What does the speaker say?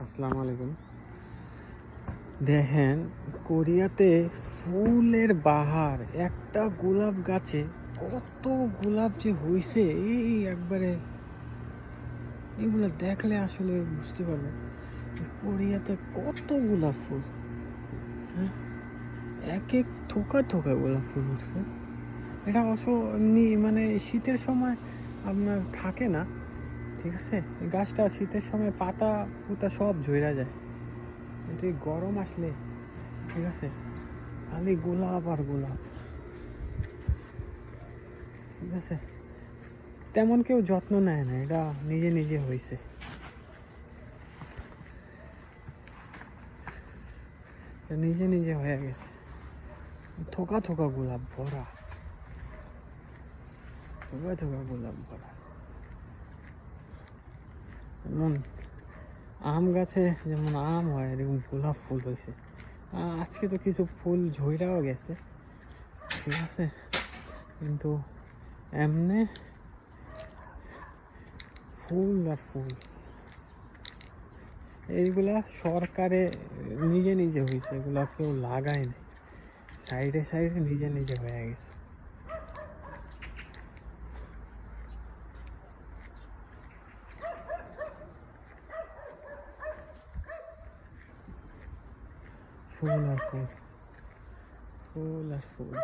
আসসালামু আলাইকুম। দেখেন, কোরিয়াতে ফুলের বাহার। একটা গোলাপ গাছে কত গোলাপ যে হইছে, এই একবারে এগুলো দেখলে আসলে বুঝতে পারবেন কোরিয়াতে কত গোলাপ ফুল। হ্যাঁ, এক এক থোকা থোকা গোলাপ ফুল উঠছে। এটা অবশ্য এমনি মানে শীতের সময় আপনার থাকে না, ঠিক আছে। এই গাছটা শীতের সময় পাতা পুতা সব ঝইরা যায়, কিন্তু এই গরম আসলে, ঠিক আছে, খালি গোলাপ আর গোলাপ, ঠিক আছে। তেমন কেউ যত্ন নেয় না, এটা নিজে নিজে হয়েছে, নিজে নিজে হয়ে গেছে। থোকা থোকা গোলাপ ভরা, থোকা থোকা গোলাপ ভরা। যেমন আম গাছে যেমন আম হয়, এরকম গোলাপ ফুল হয়েছে। আজকে তো কিছু ফুল ঝইরাও গেছে, ঠিক আছে, কিন্তু এমনি ফুল আর ফুল। এইগুলা সরকারে নিজে নিজে হয়েছে, এগুলা কেউ লাগায় নাই, সাইডে সাইডে নিজে নিজে হয়ে গেছে। ফুল আর ফুল, ফুল আর ফুল।